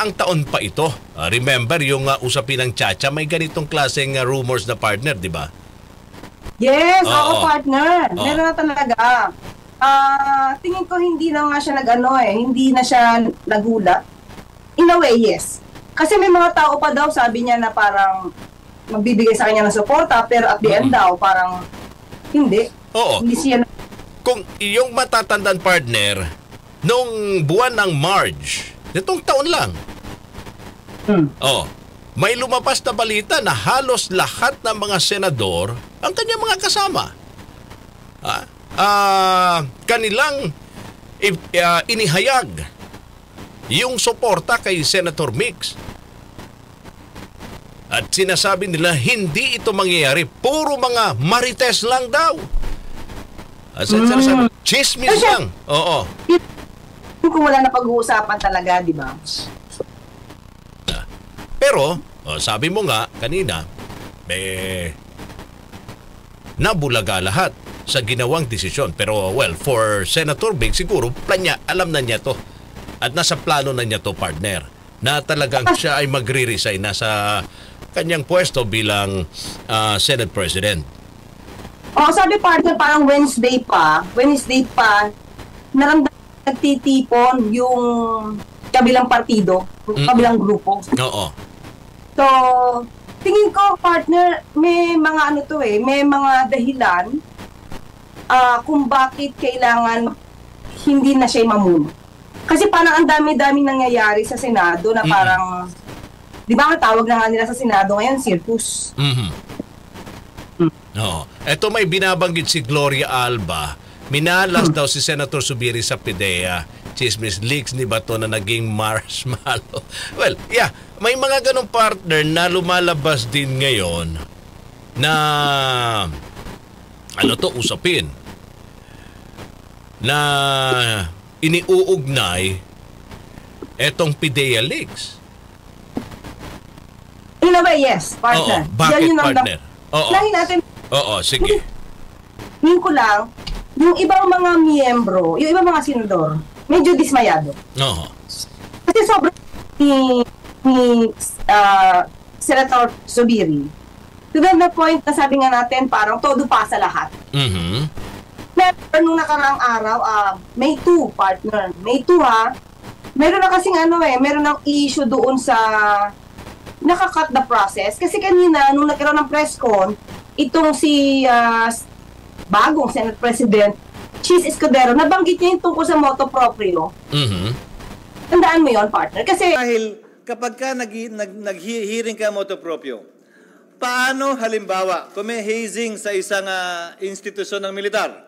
nakaraang taon pa ito. Remember yung usapin ng Chacha, may ganitong klaseng rumors na partner, di ba? Yes, oo, partner. Meron na talaga. Tingin ko hindi na nga siya hindi na siya nagulat. In a way, yes. Kasi may mga tao pa daw, sabi niya na parang magbibigay sa kanya ng suporta, pero at the end daw, parang hindi. Oo. Hindi siya Kung yung matatandaan, partner, noong buwan ng March, nitong taon lang, may lumabas na balita na halos lahat ng mga senador ang kanyang mga kasama. Kanilang inihayag yung suporta kay Senator Mix. At sinasabi nila hindi ito mangyayari. Puro mga marites lang daw. At sinasabi, chismis lang. Oo. Kung wala na pag-uusapan talaga, di ba? Pero, sabi mo nga kanina, nabulaga lahat sa ginawang desisyon. Pero, well, for Senator Big, siguro, alam na niya to. At nasa plano na niya to, partner, na talagang siya ay magre-resign na sa kanyang pwesto bilang Senate President. Sabi partner, parang Wednesday pa, nagtitipon yung kabilang partido, kabilang grupo. Oo. So, tingin ko, partner, may mga may mga dahilan kung bakit kailangan hindi na siya mamuno. Kasi parang ang dami-daming nangyayari sa Senado na parang, di ba ang tawag na nga nila sa Senado ngayon, circus. No. Ito may binabanggit si Gloria Alba. Minalas daw si Senator Zubiri sa PIDEA. Chismis leaks ni Bato na naging marshmallow. Well, yeah. May mga ganong partner na lumalabas din ngayon na usapin na iniuugnay etong PIDEA leaks. In a way, yes, partner. Bakit, partner? Lahin natin. Sige. Tingin ko lang, yung ibang mga miyembro, yung ibang mga senador, medyo dismayado. Kasi sobrang ni Senator Zubiri. To the point na sabi nga natin, parang todo pa sa lahat. Pero nung nakaraang araw, May 2, partner. May 2 meron na kasing meron ng issue doon sa nakakat the process. Kasi kanina, nung nagkaroon ng press con, itong si bagong Senate President, Chis Escudero, nabanggit niya yung tungkol sa motu proprio. Tandaan mo yon, partner. Kasi dahil kapag ka nag-hearing ka motu proprio, paano halimbawa, kung may hazing sa isang institusyon ng militar,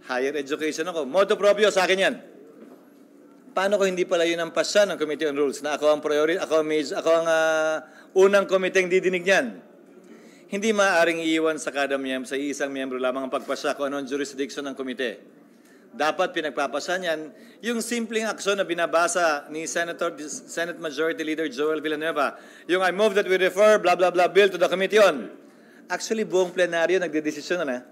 higher education ako, motu proprio sa akin yan. Paano ko hindi pala yun ang pasya ng Committee on Rules na ako ang priority, ako ang unang komiteng didinig niyan? Hindi maaaring iiwan sa kada sa isang miyembro lamang ang pagpasya kung anong jurisdiction ng komite. Dapat pinagpapasya niyan yung simpleng aksyon na binabasa ni Senate Majority Leader Joel Villanueva, yung I move that we refer blah blah blah bill to the committee on. Actually, buong plenaryo nagdedesisyon na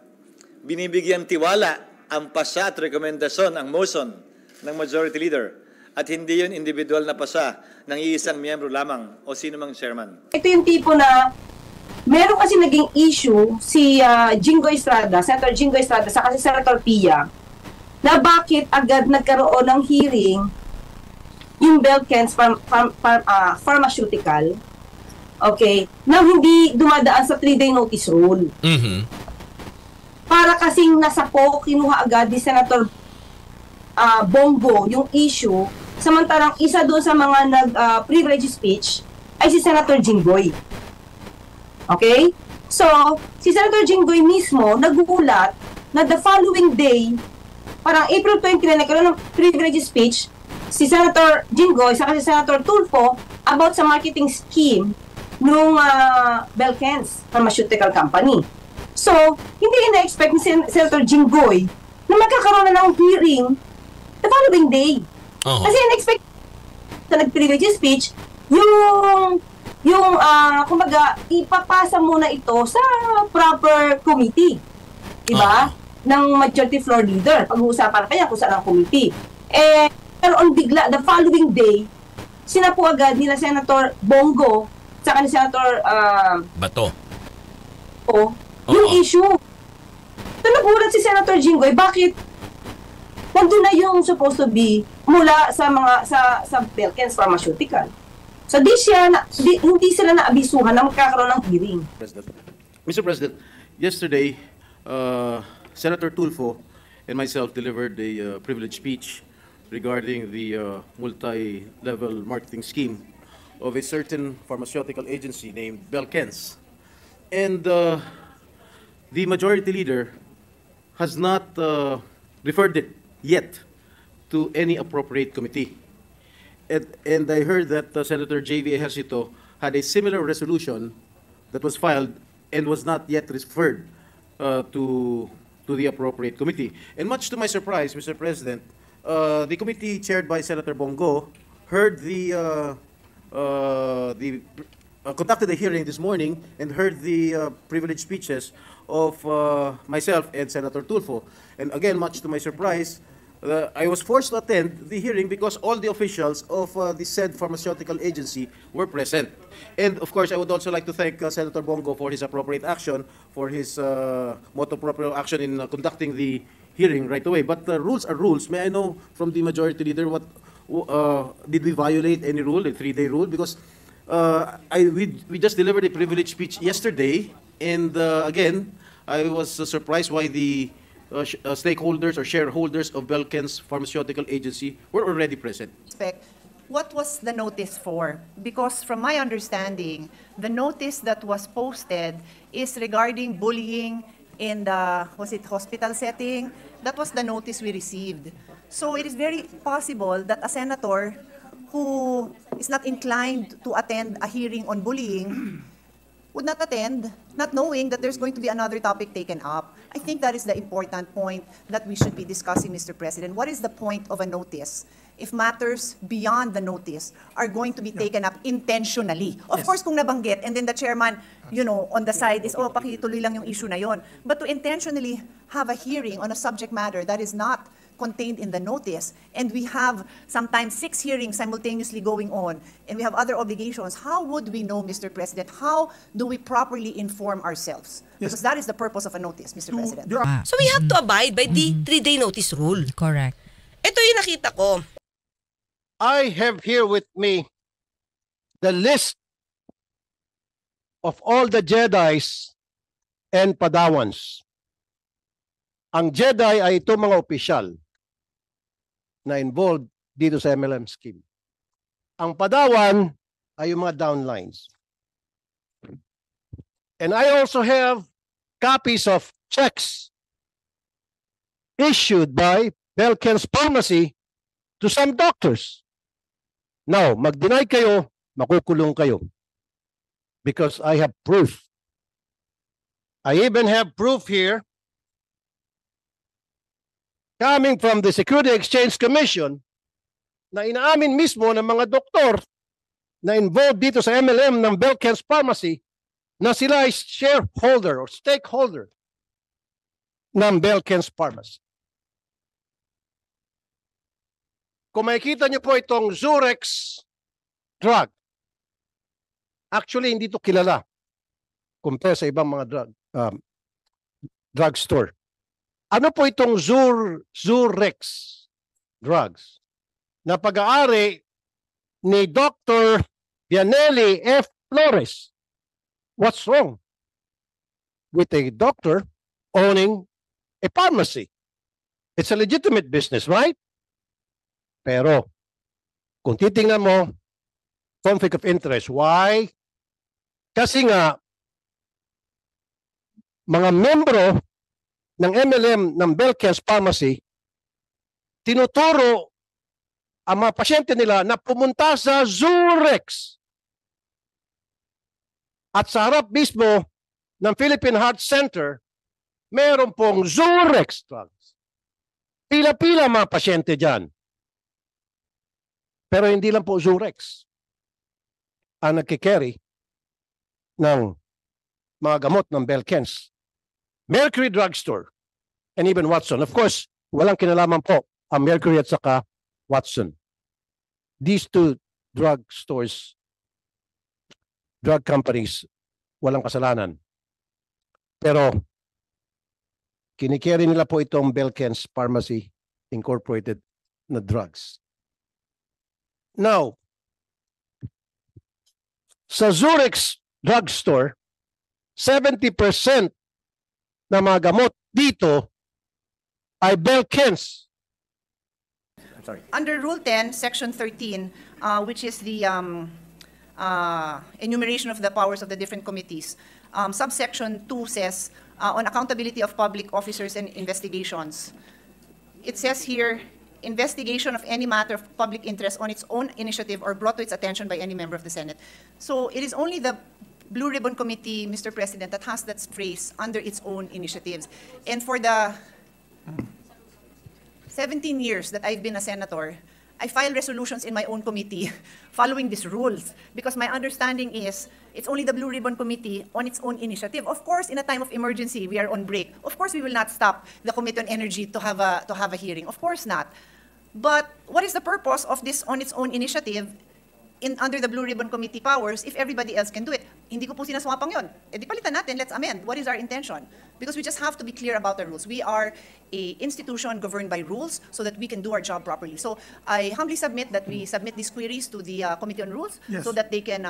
binibigyan tiwala ang pasya at rekomendasyon, ang motion ng Majority Leader. At hindi yun individual na pasya ng iisang miyembro lamang o sino mang chairman. Ito yung tipo na meron kasi naging issue si Jingo Estrada, Senator Jingo Estrada, sa kasi Senator Pia, na bakit agad nagkaroon ng hearing yung Belkens Pharmaceutical, na hindi dumadaan sa 3-day notice rule. Para kasing nasa kinuha agad ni Senator Bongo yung issue, samantalang isa doon sa mga nag-privilege speech ay si Senator Jinggoy. Okay? So, si Senator Jinggoy mismo nagugulat na the following day, parang April 29, nagkaroon ng privilege speech si Senator Jinggoy sa si Senator Tulfo about sa marketing scheme nung Belkens Pharmaceutical Company. So, hindi ina-expect ni Senator Jinggoy na magkakaroon na ng hearing the following day. Kasi ina-expect na nag-privilege speech kumbaga, ipapasa muna ito sa proper committee. Diba? Ng majority floor leader. Pag-uusapan kaya kung saan ang committee. Pero on bigla, the following day, sinapu agad nila Senator Bongo sa ni Senator Bato. yung issue. So, nagulat si Senator Jinggoy, bakit nandun na yung supposed to be mula sa mga sa Belkens Pharmaceutical. So hindi sila naabisuhan na magkakaroon ng hearing. Mr. President, yesterday, Senator Tulfo and myself delivered a privileged speech regarding the multi-level marketing scheme of a certain pharmaceutical agency named Belkens. And the majority leader has not referred it yet to any appropriate committee. And I heard that Senator J.V. Ejercito had a similar resolution that was filed and was not yet referred to the appropriate committee. And much to my surprise, Mr. President, the committee chaired by Senator Bongo heard conducted a hearing this morning and heard the privileged speeches of myself and Senator Tulfo. And again, much to my surprise, I was forced to attend the hearing because all the officials of the said pharmaceutical agency were present. And of course, I would also like to thank Senator Bongo for his appropriate action, for his motu proprio action in conducting the hearing right away. But rules are rules. May I know from the majority leader what did we violate any rule, the 3-day rule? Because we just delivered a privileged speech yesterday, and again, I was surprised why the stakeholders or shareholders of Belkens Pharmaceutical Agency were already present. What was the notice for? Because from my understanding, the notice that was posted is regarding bullying in the, was it hospital setting? That was the notice we received. So it is very possible that a senator who is not inclined to attend a hearing on bullying would not attend, not knowing that there's going to be another topic taken up. I think that is the important point that we should be discussing, Mr. President. What is the point of a notice if matters beyond the notice are going to be taken up intentionally? Of course, kung nabanggit, and then the chairman, you know, on the side is, oh, pakituloy lang yung issue na yon. But to intentionally have a hearing on a subject matter that is not contained in the notice, and we have sometimes 6 hearings simultaneously going on, and we have other obligations, how would we know, Mr. President? How do we properly inform ourselves? Because that is the purpose of a notice, Mr. President. So we have to abide by the 3-day notice rule. Correct. Ito yung nakita ko. I have here with me the list of all the Jedis and Padawans. Ang Jedi ay ito mga opisyal na involved dito sa MLM scheme. Ang Padawan ay yung mga downlines. And I also have copies of checks issued by Belkens Pharmacy to some doctors. Now, mag-deny kayo, makukulong kayo. Because I have proof. I even have proof here coming from the Security Exchange Commission na inaamin mismo ng mga doktor na involved dito sa MLM ng Belkens Pharmacy na sila ay shareholder or stakeholder ng Belkens Pharmacy. Kung makikita niyo po itong Zurex drug, actually hindi ito kilala compare sa ibang mga drugstore. Ano po itong Zurex drugs na pag-aari ni Dr. Vianelli F. Flores? What's wrong with a doctor owning a pharmacy? It's a legitimate business, right? Pero kung titingnan mo, conflict of interest. Why? Kasi nga, mga membro ng MLM ng Belkens Pharmacy, tinuturo ang mga pasyente nila na pumunta sa Zurex. At sa harap mismo ng Philippine Heart Center, meron pong Zurex drugs. Pila-pila mga pasyente dyan. Pero hindi lang po Zurex ang nagkikerry ng mga gamot ng Belkens. Mercury Drugstore and even Watson. Of course, walang kinalaman po ang Mercury at saka Watson. These two drug stores, drug companies, walang kasalanan. Pero kinikerry nila po itong Belkens Pharmacy Incorporated na drugs. Now, sa Zurich's drugstore, 70% na mga gamot dito ay Belkens. Under Rule 10, Section 13, which is the enumeration of the powers of the different committees, subsection 2 says, on accountability of public officers and investigations. It says here, investigation of any matter of public interest on its own initiative or brought to its attention by any member of the Senate. So it is only the Blue Ribbon Committee, Mr. President, that has that phrase under its own initiatives. And for the 17 years that I've been a senator, I file resolutions in my own committee following these rules because my understanding is it's only the Blue Ribbon Committee on its own initiative. Of course, in a time of emergency, we are on break. Of course, we will not stop the Committee on Energy to have a hearing. Of course not. But what is the purpose of this on its own initiative under the Blue Ribbon Committee powers if everybody else can do it? Hindi ko po sinaswapang yun. E di palitan natin, let's amend. What is our intention? Because we just have to be clear about the rules. We are an institution governed by rules so that we can do our job properly. So I humbly submit that we submit these queries to the Committee on Rules so that they can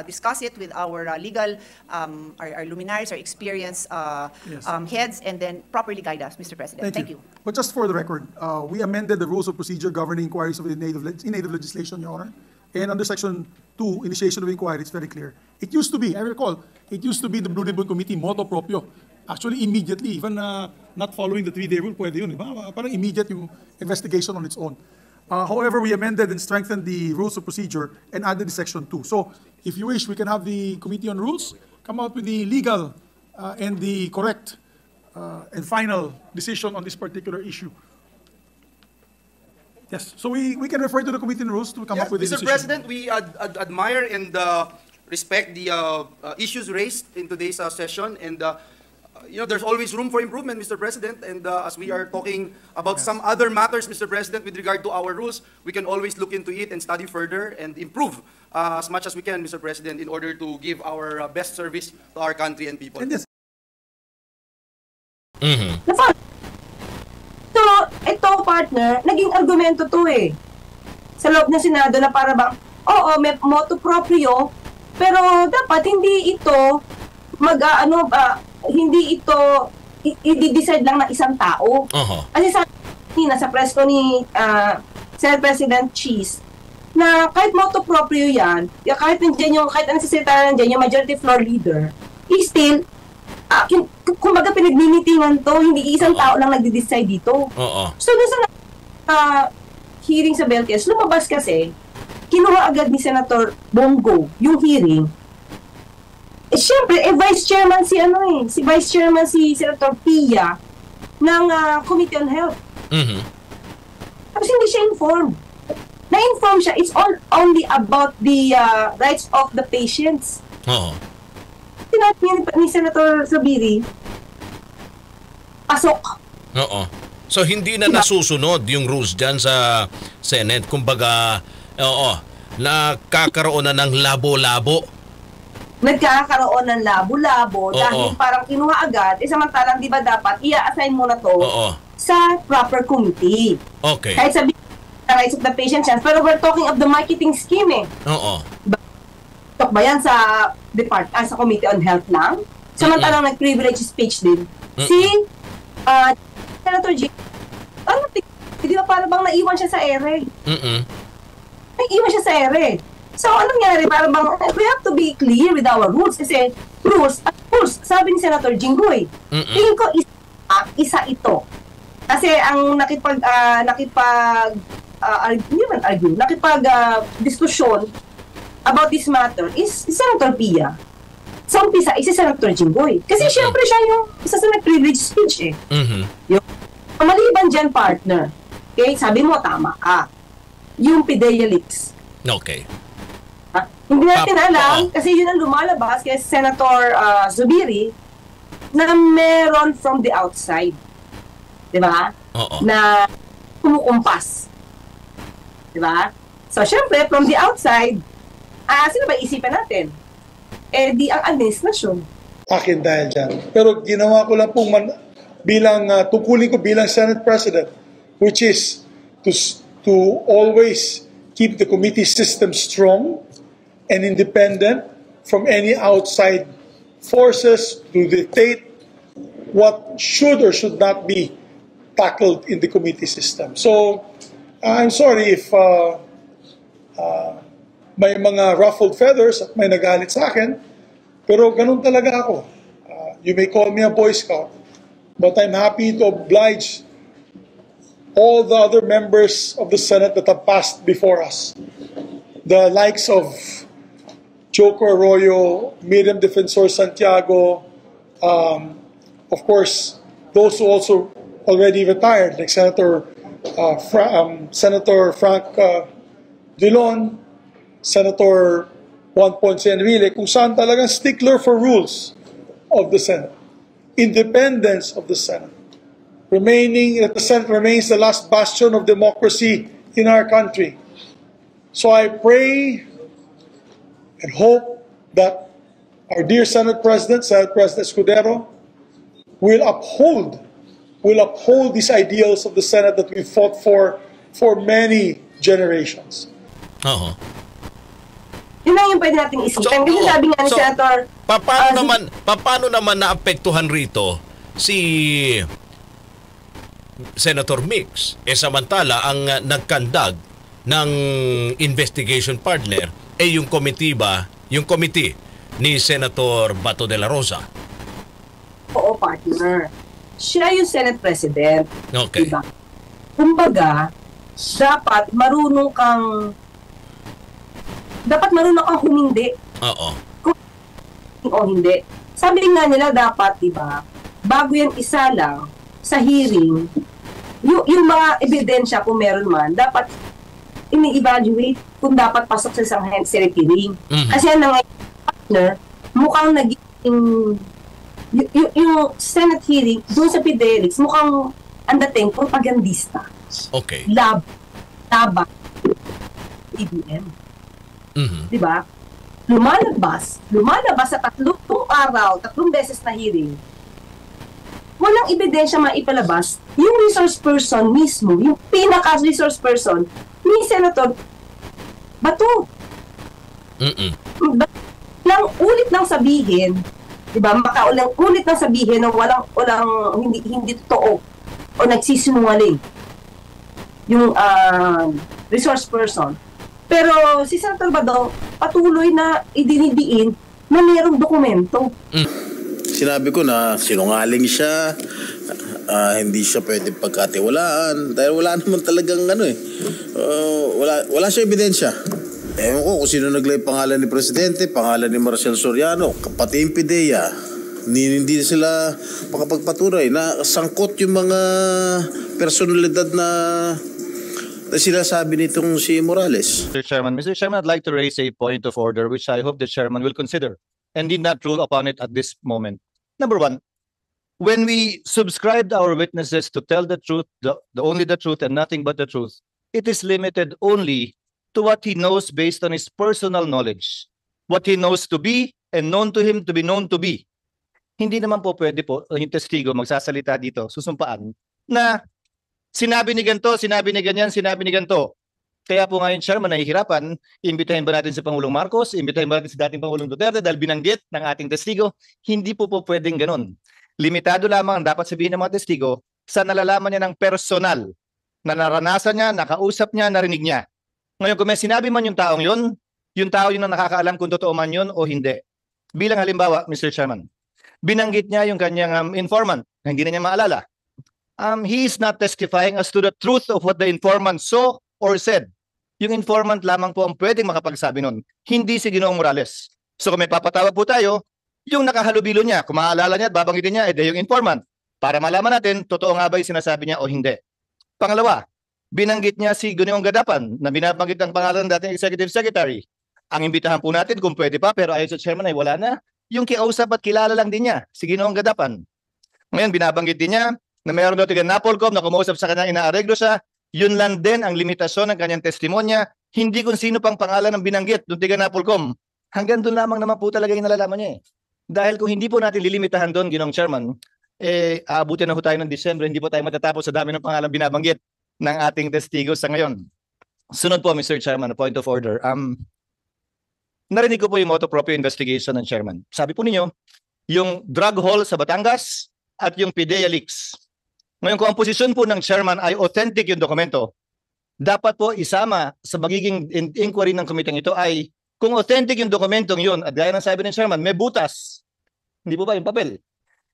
discuss it with our legal, our luminaries, our experienced heads, and then properly guide us, Mr. President. Thank you. But just for the record, we amended the rules of procedure governing inquiries of native legislation, Your Honor. And under Section 2, initiation of inquiry, it's very clear. It used to be, I recall, it used to be the Blue Ribbon Committee motu proprio. Actually, immediately, even not following the 3-day rule, pwede yun. Parang immediate yung investigation on its own. However, we amended and strengthened the rules of procedure and added the Section 2. So, if you wish, we can have the Committee on Rules come out with the legal and the correct and final decision on this particular issue. Yes, so we can refer to the Committee on Rules to come up with a decision. Mr. President, we admire and respect the issues raised in today's session, and there's always room for improvement, Mr. President, and as we are talking about some other matters, Mr. President, with regard to our rules, we can always look into it and study further and improve as much as we can, Mr. President, in order to give our best service to our country and people. And yes. So, ito partner, naging argumento to eh. Sa loob ng Senado na para bang, oo, may motu proprio, pero dapat hindi ito hindi ito i-decide lang ng isang tao. Kasi sa press ko ni Senate President Cheese, na kahit motu proprio yan, kahit anong sasalita nandiyan, yung majority floor leader, still, kumbaga pinagmimitingan to, hindi isang tao lang nagde-decide dito. So, doon sa hearing sa Belkes, lumabas kasi, kinuha agad ni Senator Bongo yung hearing. Siyempre, Vice Chairman si Vice Chairman si Senator Pia ng Committee on Health. Tapos hindi siya informed. Na-inform siya, it's only about the rights of the patients. Sinabi ni Senator Zubiri, pasok. So, hindi na nasusunod yung rules dyan sa Senate. Kumbaga, nakakaroon na ng labo-labo. Nagkakaroon ng labo-labo dahil parang kinuha agad, samantalang di ba dapat i-assign mo na to sa proper committee. Okay. Kahit sabi the rights of the patient chance, pero we're talking of the marketing scheme eh. Talk ba yan sa sa Committee on Health lang? Samantalang nag-privilege speech din. Si Senator G, di ba parang bang naiwan siya sa ere? Naiwan siya sa ere. So, anong nangyari? Parang bang, we have to be clear with our rules. Kasi, rules, sabi ni Senator Jinggoy, tingin ko isa ito. Kasi, ang nakipag-diskusyon about this matter is Senator Pia. Sa umpisa, si Senator Jinggoy. Kasi, syempre siya yung isa sa nag-privilege speech eh. Yung, maliban dyan, partner. Okay, sabi mo, tama ka. Yung Fidelia Leaks. Okay. Hindi natin alam, kasi yun ang lumalabas kay Senator Zubiri na meron from the outside. Diba? Na kumukumpas. Diba? So, syempre, from the outside, sino ba isipan natin? Di ang administrasyon. Akin dahil dyan. Pero ginawa ko lang pong tungkulin ko bilang Senate President, which is to always keep the committee system strong and independent from any outside forces to dictate what should or should not be tackled in the committee system. So, I'm sorry if may mga ruffled feathers at may nagalit sa akin, pero ganun talaga ako. You may call me a Boy Scout, but I'm happy to oblige all the other members of the Senate that have passed before us. The likes of Joco Arroyo, Miriam Defensor Santiago, of course, those who also already retired, like Senator Frank Dillon, Senator Juan Ponce Enrile, kung saan talagang stickler for rules of the Senate, independence of the Senate, that the Senate remains the last bastion of democracy in our country. So I pray and hope that our dear Senate President Escudero, will uphold these ideals of the Senate that we fought for many generations. Yun lang yung pwede nating isipin. Kasi sabi nga ni Senator... Paano naman naapektuhan rito si Senator Mix? Samantala, ang nagkandag ng investigation partner yung committee ni Senator Bato de la Rosa. Oo, partner. Siya yung Senate President. Okay. Diba? Kumbaga, dapat marunong kang humindi. Oo. O hindi. Sabi nga nila dapat, diba, bago yan isa lang sa hearing, yung mga ebidensya kung meron man, dapat ini-evaluate kung dapat pasok sa isang Senate hearing. Mm-hmm. Kasi yan na ngayon, partner, mukhang naging yung Senate hearing doon sa Fidelix, mukhang ang dating propagandista. Okay. Tabak. EBM. Mm-hmm. Diba? Lumalabas sa 3 araw, 3 beses na hearing. Walang ebidensya maipalabas. Yung resource person mismo, yung pinaka-resource person, ni Senator Bato. Ulit lang sabihin, diba? Ulit lang sabihin na walang hindi totoo o nagsisinungaling yung resource person. Pero si Senator Bato patuloy na idinidiin na mayroong dokumento. Sinabi ko na sinungaling siya, hindi siya pwede pagkatiwalaan dahil wala naman talagang wala siya ebidensya. Ewan ko kung sino naglay pangalan ni Presidente, pangalan ni Marcial Soriano, pati yung PIDEA. Hindi sila makapagpatunay na sangkot yung mga personalidad na sinasabi nitong si Morales. Mr. Chairman, I'd like to raise a point of order which I hope the Chairman will consider and did not rule upon it at this moment. Number one, when we subscribed our witnesses to tell the truth, only the truth and nothing but the truth, it is limited only to what he knows based on his personal knowledge. What he knows to be and known to him to be known to be. Hindi naman po pwede po yung testigo magsasalita dito, susumpaan, na sinabi ni ganito, sinabi ni ganyan, sinabi ni ganito. Kaya po ngayon, Chairman, nahihirapan, imbitahin ba natin si Pangulong Marcos, imbitahin ba natin si dating Pangulong Duterte dahil binanggit ng ating testigo? Hindi po pwedeng ganun. Limitado lamang ang dapat sabihin ng mga testigo sa nalalaman niya ng personal, na naranasan niya, nakausap niya, narinig niya. Ngayon, kung may sinabi man yung taong yun, yung tao yun ang nakakaalam kung totoo man yun o hindi. Bilang halimbawa, Mr. Chairman, binanggit niya yung kanyang informant na hindi na niya maalala. He is not testifying as to the truth of what the informant saw or said. Yung informant lamang po ang pwedeng makapagsabi nun, hindi si Ginoong Morales. So kung may papatawag po tayo, yung nakahalubilo niya, kung maaalala niya at babanggitin niya, yung informant, para malaman natin, totoo nga ba yung sinasabi niya o hindi. Pangalawa, binanggit niya si Ginoong Gadapan na binabanggit ang pangalan ng dating Executive Secretary. Ang imbitahan po natin kung pwede pa, pero ayon sa Chairman ay wala na, yung kiausap at kilala lang din niya, si Ginoong Gadapan. Ngayon, binabanggit din niya na mayroon daw tiga Napolcom na kumausap sa kanya, inaareglo siya. Yun lang din ang limitasyon ng kanyang testimonya Hindi kung sino pang pangalan ng binanggit doon tiga Napolcom. Hanggang doon lamang naman po talaga yung nalalaman niya eh. Dahil kung hindi po natin lilimitahan doon, Ginoong Chairman, aabutin na po tayo ng Disyembre, hindi po tayo matatapos sa dami ng pangalan binabanggit ng ating testigo sa ngayon. Sunod po, Mr. Chairman, a point of order. Narinig ko po yung motu proprio investigation ng Chairman. Sabi po ninyo, yung drug haul sa Batangas at yung PIDEA leaks. Ngayon, kung ang posisyon po ng Chairman ay authentic yung dokumento, dapat po isama sa magiging inquiry ng komiteng ito ay kung authentic yung dokumentong yun at gaya ng sabi ng Chairman, may butas. Hindi po ba yung papel?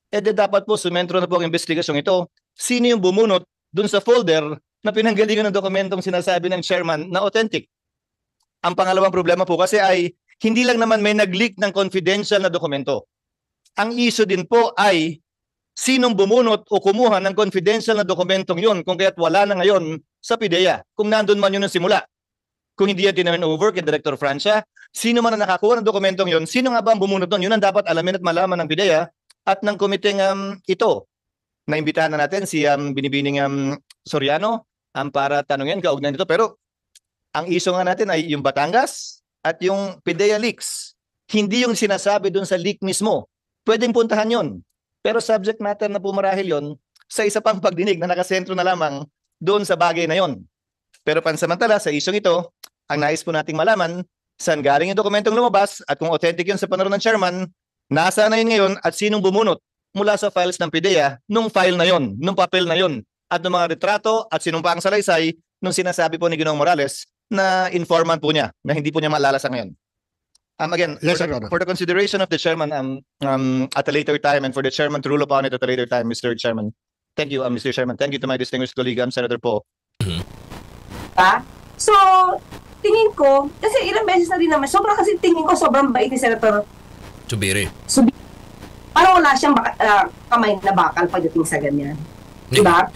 Dapat po sumentro na po ang investigasyong ito. Sino yung bumunot dun sa folder na pinanggalingan ng dokumentong sinasabi ng Chairman na authentic? Ang pangalawang problema po kasi ay hindi lang naman may nag-leak ng confidential na dokumento. Ang issue din po ay sinong bumunot o kumuha ng confidential na dokumentong yun kung kaya't wala na ngayon sa PIDEA. Kung nandun man yun ng simula. Kung hindi yan tinamin over kay Director Francia, sino man ang nakakuha ng dokumentong yun, sino nga ba ang bumunot nun? Yun ang dapat alamin at malaman ng PIDEA at ng komiteng ito. Naimbitahan na natin si Binibining Soriano para tanungin kaugnay nito. Pero ang issue nga natin ay yung Batangas at yung PIDEA leaks. Hindi yung sinasabi dun sa leak mismo. Pwedeng puntahan yun. Pero subject matter na po marahil yun sa isa pang pagdinig na nakasentro na lamang doon sa bagay na yon. Pero pansamantala sa isyong ito, ang nais po nating malaman saan galing yung dokumentong lumabas at kung authentic yun sa panahon ng Chairman, nasaan na yun ngayon at sinong bumunot mula sa files ng PIDEA nung file na yon, nung papel na yon at ng mga retrato at sinumpaang salaysay nung sinasabi po ni Ginoong Morales na informant po niya na hindi po niya maalala sa ngayon. Again, yes, for the consideration of the Chairman at a later time and for the Chairman to rule upon it at a later time, Mr. Chairman. Thank you, Mr. Chairman. Thank you to my distinguished colleague, Senator Poe. So, tingin ko, kasi ilang beses na rin naman, tingin ko sobrang bait ni Senator Zubiri. Parang wala siyang kamay na bakal pagdating sa ganyan. Diba?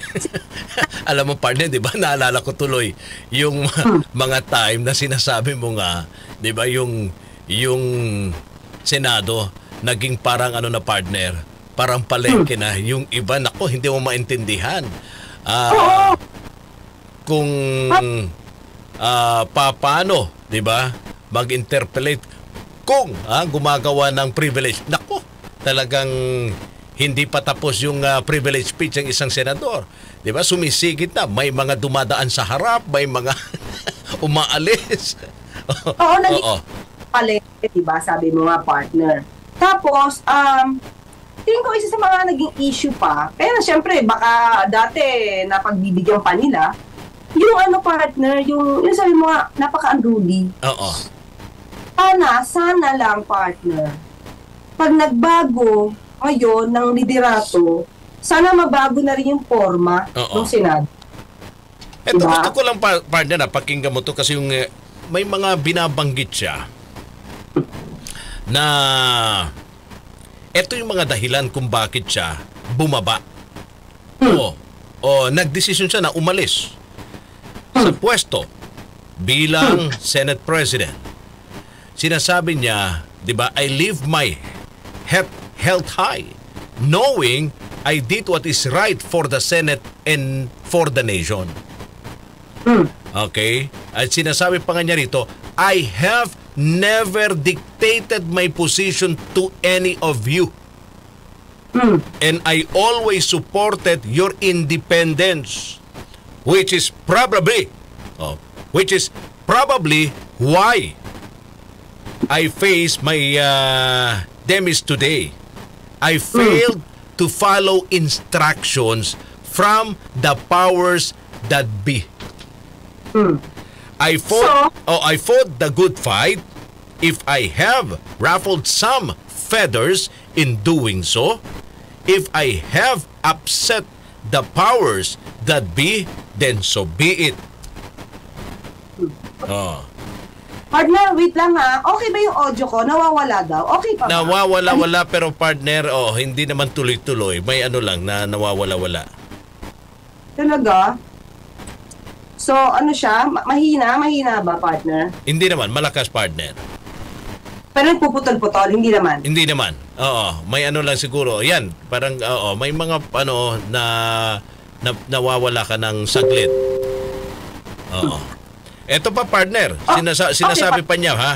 Alam mo, partner, di ba? Naalala ko tuloy yung mga time na sinasabi mo nga, di ba, yung Senado, naging parang ano na partner, parang palengke na. Yung iba, nako, hindi mo maintindihan. Kung paano, di ba, mag-interpolate kung gumagawa ng privilege. Nako, talagang hindi pa tapos yung privilege speech ng isang senador. Di ba, sumisigit na. May mga dumadaan sa harap, may mga umaalis. Oo, palengke, diba? Sabi mo nga, partner. Tapos, tingin ko isa sa mga naging issue pa, kaya na syempre, baka dati napagbibigyan pa nila, yung partner, yung sabi mo nga, napaka-unruly. Oo. Sana lang, partner, pag nagbago ngayon ng liderato, sana mabago na rin yung forma ng Senado. Ito, gusto ko lang, partner, pakinggan mo to kasi yung may mga binabanggit siya na ito yung mga dahilan kung bakit siya bumaba. O nagdesisyon siya na umalis sa pwesto bilang Senate President. Sinasabi niya, di ba, I leave my head held high, knowing I did what is right for the Senate and for the nation. Okay? At sinasabi pa nga niya rito, I have never dictated my position to any of you. And I always supported your independence, which is probably why I face my demise today. I failed to follow instructions from the powers that be. I fought the good fight. If I have ruffled some feathers in doing so, if I have upset the powers that be, then so be it. Partner, wait lang ha. Okay ba yung audio ko? Nawawala daw? Okay pa ba? Nawawala-wala pero partner, hindi naman tuloy-tuloy. May ano lang na nawawala-wala. Talaga? So, ano siya? Mahina? Mahina ba, partner? Hindi naman. Malakas, partner. Pero puputol-putol? Hindi naman? Hindi naman. Oo. May ano lang siguro. Yan. Parang, may mga ano na nawawala ka ng saglit. Oo. Eto pa, partner, sinasabi pa niya, ha?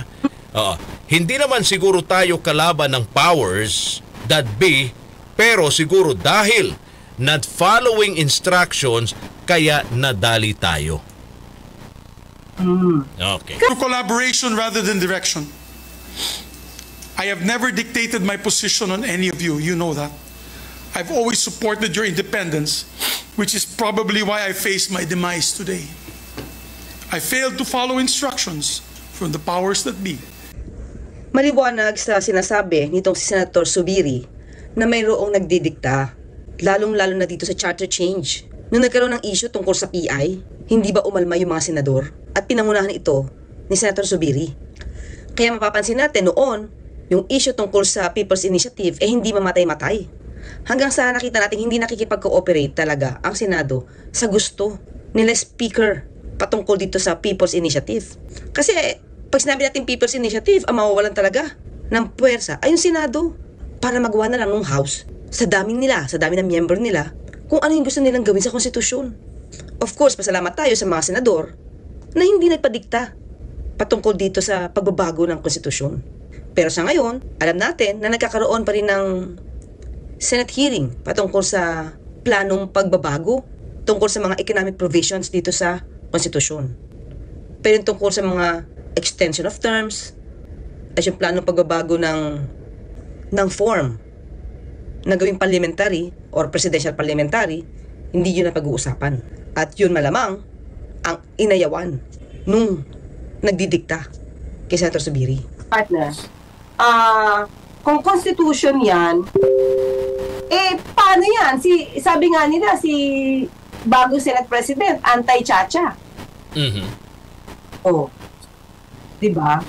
Oo. Hindi naman siguro tayo kalaban ng powers that be, pero siguro dahil not following instructions, kaya nadali tayo. Okay. To collaboration rather than direction. I have never dictated my position on any of you. You know that. I've always supported your independence, which is probably why I face my demise today. I failed to follow instructions from the powers that be. Maliwanag sa sinasabi nitong si Senator Zubiri na mayroong nagdidikta, lalong-lalo na dito sa charter change. Nung nagkaroon ng issue tungkol sa PI, hindi ba umalma yung mga senador? At pinangunahan ito ni Senator Zubiri. Kaya mapapansin natin noon, yung issue tungkol sa People's Initiative hindi mamatay-matay. Hanggang sa nakita natin hindi nakikipag-cooperate talaga ang Senado sa gusto nila Speaker patungkol dito sa People's Initiative. Kasi pag sinabi natin People's Initiative, ang mawawalan talaga ng puwersa ay yung Senado para magawa na lang ng House sa dami ng member nila kung ano yung gusto nilang gawin sa konstitusyon. Of course, pasalamat tayo sa mga senador na hindi nagpadikta patungkol dito sa pagbabago ng konstitusyon. Pero sa ngayon, alam natin na nagkakaroon pa rin ng Senate hearing patungkol sa planong pagbabago tungkol sa mga economic provisions dito sa konstitusyon. Pero yung tungkol sa mga extension of terms at yung planong pagbabago ng form na gawing parliamentary or presidential parliamentary, hindi yun na pag-uusapan. At yun malamang ang inayawan nung nagdidikta kay Senator Zubiri. Partner, kung constitution yan, paano yan? Sabi nga nila, si bagong Senate President, anti-chacha. Mm-hmm. Oh, diba?